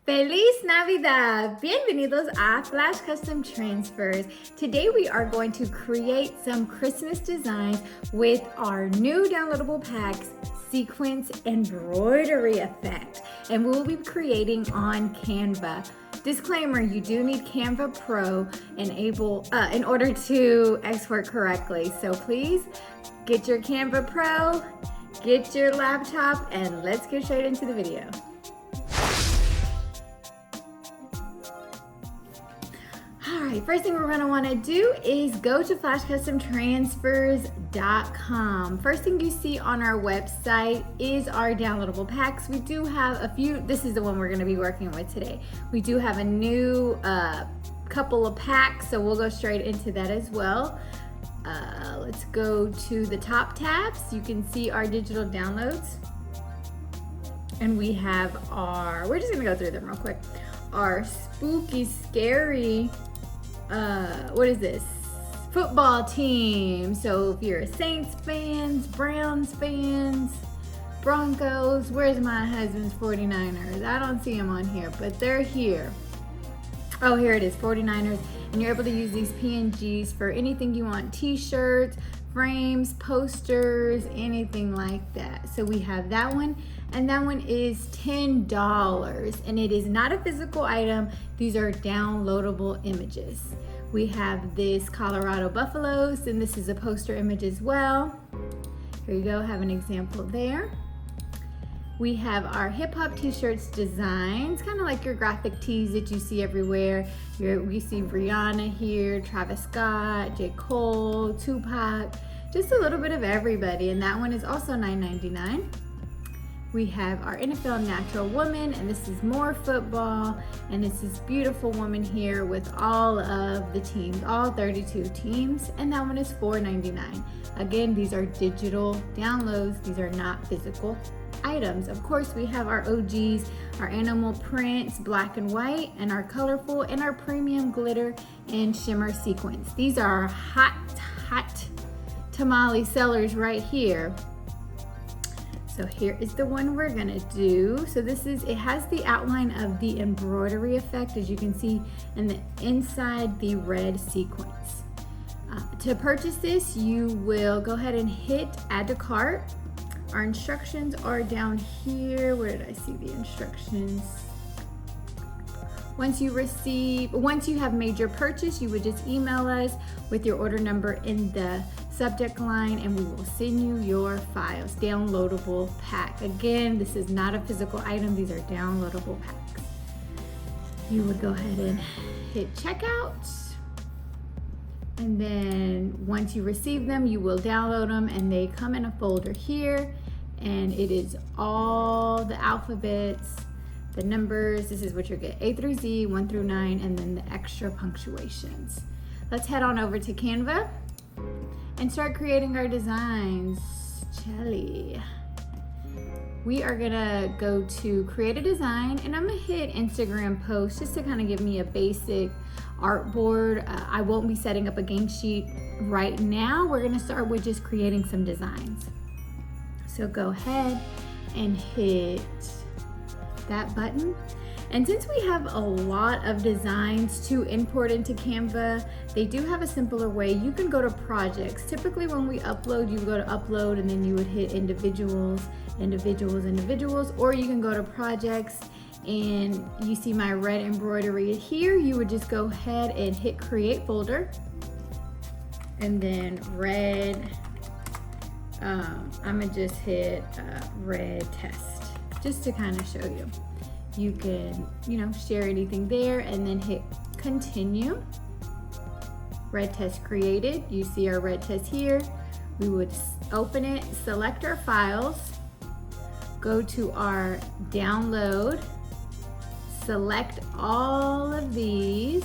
Feliz Navidad! Bienvenidos a Flash Custom Transfers. Today we are going to create some Christmas designs with our new downloadable packs sequence embroidery effect, and we will be creating on Canva. Disclaimer, you do need Canva Pro in order to export correctly. So please get your Canva Pro, get your laptop, and let's get straight into the video. Alright, first thing we're going to want to do is go to flashcustomtransfers.com. First thing you see on our website is our downloadable packs. We do have a few, this is the one we're going to be working with today. We do have a new couple of packs, so we'll go straight into that as well. Let's go to the top tabs. You can see our digital downloads. And we have we're just going to go through them real quick. Our spooky, scary, what is this? Football team. So if you're a Saints fans, Browns fans, Broncos, where's my husband's 49ers? I don't see them on here, but they're here. Oh, here it is, 49ers. And you're able to use these PNGs for anything you want, t-shirts, frames, posters, anything like that. So we have that one, and that one is $10, and it is not a physical item. These are downloadable images. We have this Colorado Buffaloes, and this is a poster image as well. Here you go, have an example there. We have our hip hop t-shirts designs, kind of like your graphic tees that you see everywhere. We see Rihanna here, Travis Scott, J. Cole, Tupac, just a little bit of everybody. And that one is also $9.99. We have our NFL Natural Woman, and this is more football. And it's this beautiful woman here with all of the teams, all 32 teams. And that one is $4.99. Again, these are digital downloads. These are not physical items. Of course, we have our OGs, our animal prints, black and white, and our colorful, and our premium glitter and shimmer sequins. These are hot tamale sellers right here. So here is the one we're gonna do. So it has the outline of the embroidery effect, as you can see, and the inside the red sequins. To purchase this, you will go ahead and hit add to cart. Our instructions are down here. Where did I see the instructions? Once you have made your purchase, you would just email us with your order number in the subject line, and we will send you your files. Downloadable pack. Again, this is not a physical item. These are downloadable packs. You would go ahead and hit checkout. And then once you receive them, you will download them, and they come in a folder here, and it is all the alphabets, the numbers. This is what you'll get, A through Z, 1 through 9, and then the extra punctuations. Let's head on over to Canva and start creating our designs. Chelly. We are gonna go to create a design, and I'm gonna hit Instagram post just to kind of give me a basic artboard. I won't be setting up a game sheet right now. We're gonna start with just creating some designs. So go ahead and hit that button. And since we have a lot of designs to import into Canva, they do have a simpler way. You can go to projects. Typically when we upload, you go to upload, and then you would hit individuals, or you can go to projects, and you see my red embroidery here. You would just go ahead and hit create folder, and then red, I'm gonna just hit red test, just to kind of show you. You can, share anything there, and then hit continue. Red test created. You see our red test here. We would open it, select our files, go to our download, select all of these,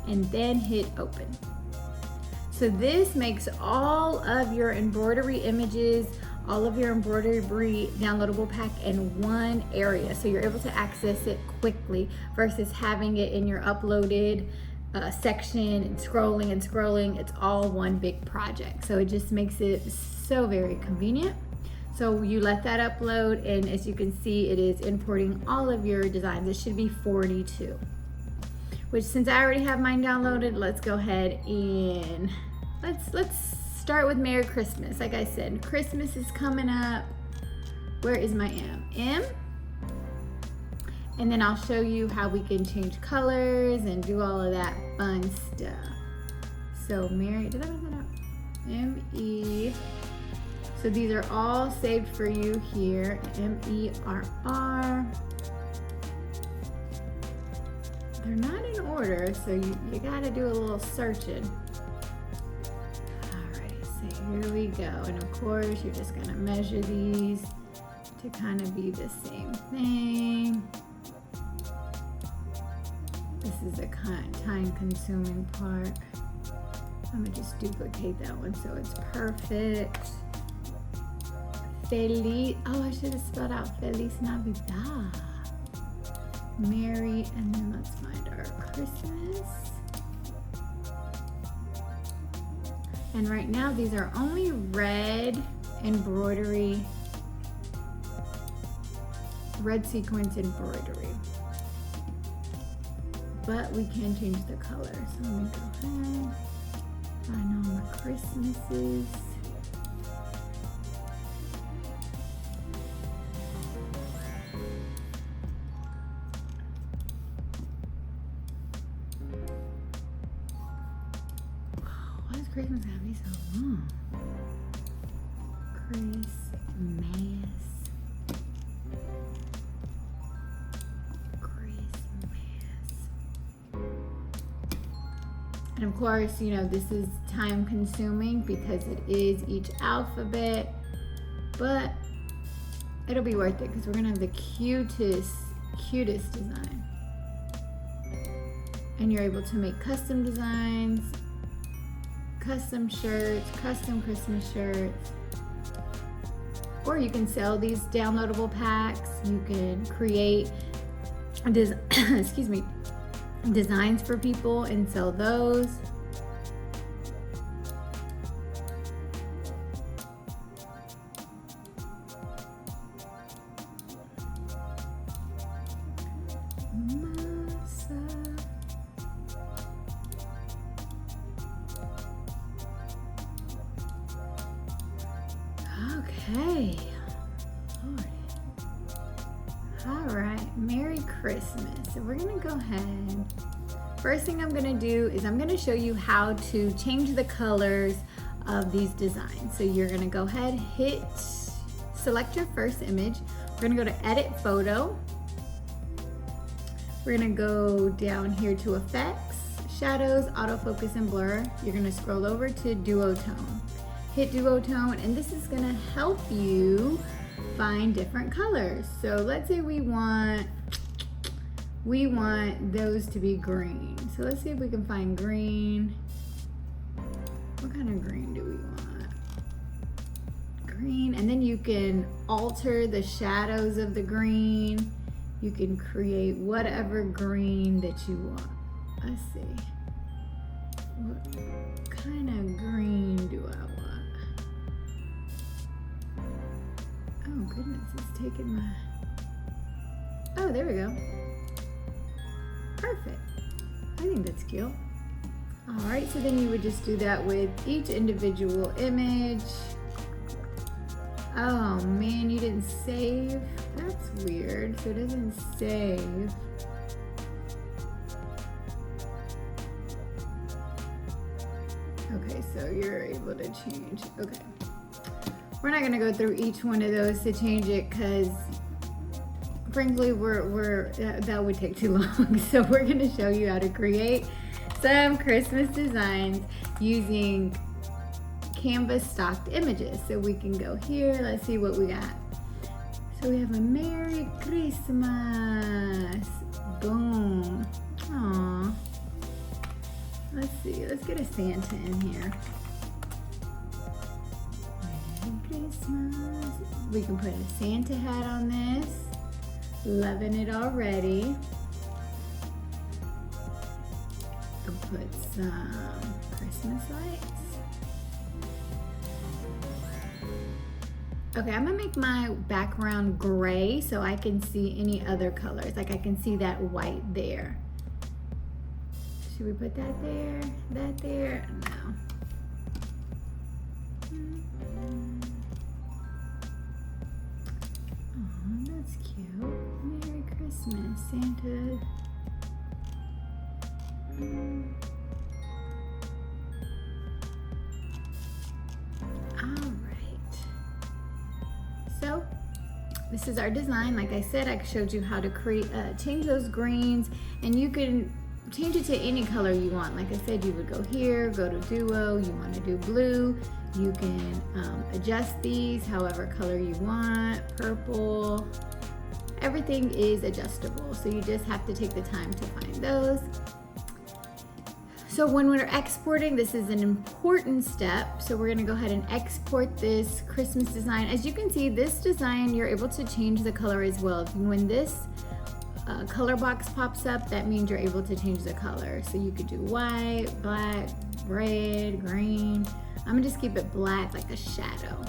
and then hit open. So this makes all of your embroidery images, all of your embroidery downloadable pack in one area, so you're able to access it quickly versus having it in your uploaded section and scrolling. It's all one big project, so it just makes it so very convenient. So you let that upload, and as you can see, it is importing all of your designs. It should be 42. Which, since I already have mine downloaded, let's go ahead and let's start with Merry Christmas. Like I said, Christmas is coming up. Where is my M? M? And then I'll show you how we can change colors and do all of that fun stuff. So Merry, did I mess that up? M-E. So these are all saved for you here. M-E-R-R. They're not in order, so you gotta do a little searching. All right, so here we go. And of course, you're just gonna measure these to kind of be the same thing. This is a time-consuming part. I'm gonna just duplicate that one so it's perfect. Feliz, oh, I should have spelled out Feliz Navidad. Merry, and then let's find our Christmas. And right now, these are only red embroidery, red sequence embroidery. But we can change the color. So let me go ahead, find all my Christmases. Why is Christmas gotta be so long? Christmas. And of course, you know, this is time consuming because it is each alphabet, but it'll be worth it because we're gonna have the cutest design. And you're able to make custom designs, custom shirts, custom Christmas shirts, or you can sell these downloadable packs. You can create excuse me, designs for people and sell those. Okay. Lord. All right, Merry Christmas. So we're gonna go ahead. First thing I'm gonna do is I'm gonna show you how to change the colors of these designs. So you're gonna go ahead, select your first image. We're gonna go to Edit Photo. We're gonna go down here to Effects, Shadows, Autofocus, and Blur. You're gonna scroll over to Duotone. Hit Duotone, and this is gonna help you find different colors. So let's say we want those to be green. So let's see if we can find green. What kind of green do we want? Green, and then you can alter the shadows of the green. You can create whatever green that you want. Let's see. What kind of green do I want? Oh goodness, it's taking my... Oh, there we go. Perfect. I think that's cute. All right, so then you would just do that with each individual image. Oh man, you didn't save? That's weird. So it doesn't save. Okay, so you're able to change. Okay. We're not gonna go through each one of those to change it because frankly, that would take too long. So we're gonna show you how to create some Christmas designs using Canva stocked images. So we can go here, let's see what we got. So we have a Merry Christmas. Boom. Aww. Let's see, let's get a Santa in here. Merry Christmas. We can put a Santa hat on this. Loving it already. We'll put some Christmas lights. Okay, I'm gonna make my background gray so I can see any other colors. Like I can see that white there. Should we put that there? That there? No. Oh, that's cute. Merry Christmas, Santa. So this is our design. Like I said, I showed you how to change those greens, and you can change it to any color you want. Like I said, you would go here, go to duo, you want to do blue. You can adjust these however color you want, purple. Everything is adjustable, so you just have to take the time to find those. So when we're exporting, this is an important step. So we're gonna go ahead and export this Christmas design. As you can see, this design, you're able to change the color as well. When this color box pops up, that means you're able to change the color. So you could do white, black, red, green. I'm gonna just keep it black, like a shadow.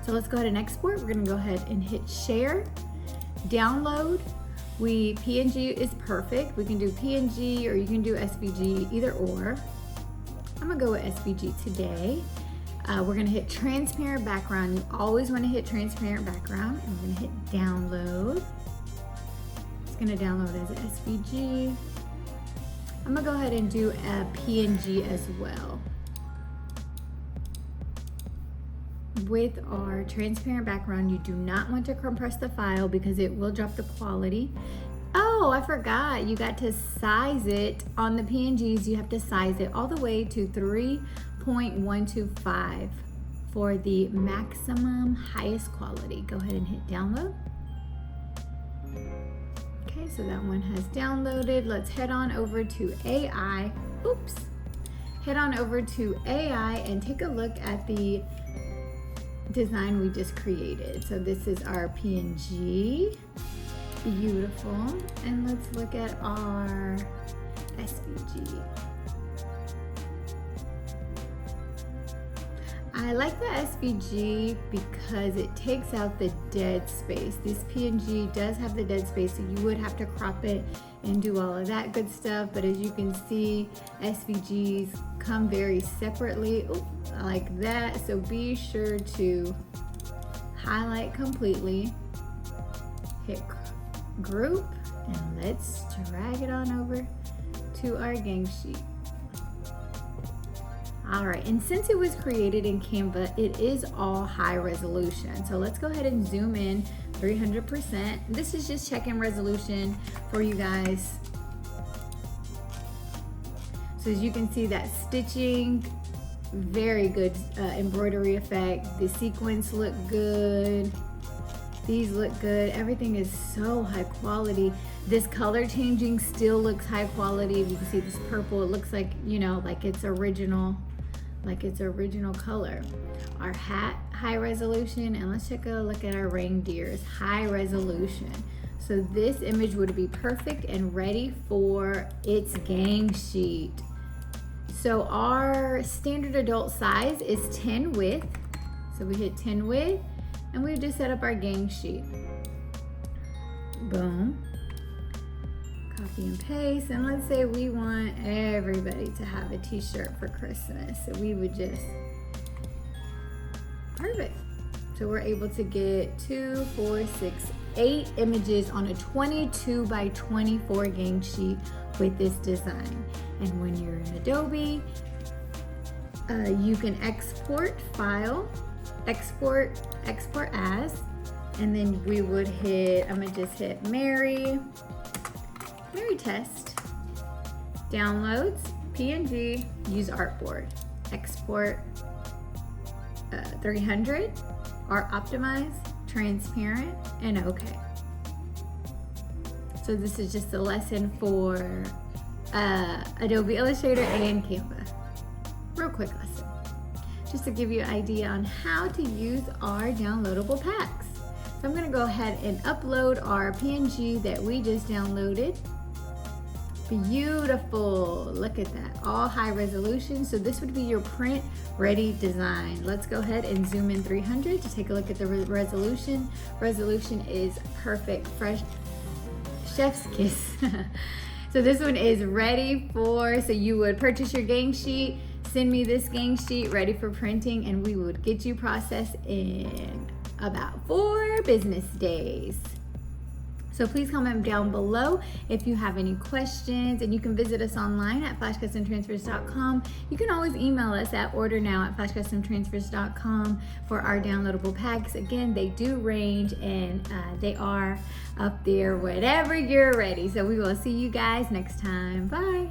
So let's go ahead and export. We're gonna go ahead and hit share, download. PNG is perfect. We can do PNG or you can do SVG, either or. I'm gonna go with SVG today. We're gonna hit transparent background. You always wanna hit transparent background, and we're gonna hit download. It's gonna download as an SVG. I'm gonna go ahead and do a PNG as well. With our transparent background, you do not want to compress the file because it will drop the quality. Oh, I forgot, you got to size it. On the PNGs, you have to size it all the way to 3.125 for the maximum highest quality. Go ahead and hit download. Okay, so that one has downloaded. Let's head on over to AI. Oops. Head on over to AI and take a look at the design we just created. So this is our PNG. Beautiful. And let's look at our SVG. I like the SVG because it takes out the dead space. This PNG does have the dead space, so you would have to crop it and do all of that good stuff. But as you can see, SVGs come very separately, like that. So be sure to highlight completely, hit group, and let's drag it on over to our gang sheet. All right, and since it was created in Canva, it is all high resolution. So let's go ahead and zoom in 300%. This is just check-in resolution for you guys. So as you can see, that stitching, very good embroidery effect. The sequins look good. These look good. Everything is so high quality. This color changing still looks high quality. If you can see this purple, it looks like, you know, like it's original color. Our hat, high resolution, and let's take a look at our reindeers, high resolution. So this image would be perfect and ready for its gang sheet. So our standard adult size is 10 width. So we hit 10 width, and we just set up our gang sheet. Boom. Copy and paste, and let's say we want everybody to have a t-shirt for Christmas. So we would just, perfect. So we're able to get 2, 4, 6, 8 images on a 22 by 24 gang sheet with this design. And when you're in Adobe, you can export file, export as, and then we would hit, I'm gonna just hit Mary test, downloads, PNG, use artboard, export 300, art optimize, transparent, and okay. So this is just a lesson for Adobe Illustrator and Canva. Real quick lesson, just to give you an idea on how to use our downloadable packs. So I'm gonna go ahead and upload our PNG that we just downloaded. Beautiful. Look at that. All high resolution. So this would be your print ready design. Let's go ahead and zoom in 300 to take a look at the resolution. Resolution is perfect. Fresh chef's kiss. So this one is ready for, so you would purchase your gang sheet, send me this gang sheet ready for printing, and we would get you processed in about 4 business days. So please comment down below if you have any questions, and you can visit us online at flashcustomtransfers.com. You can always email us at ordernow@flashcustomtransfers.com for our downloadable packs. Again, they do range, and they are up there whenever you're ready. So we will see you guys next time. Bye.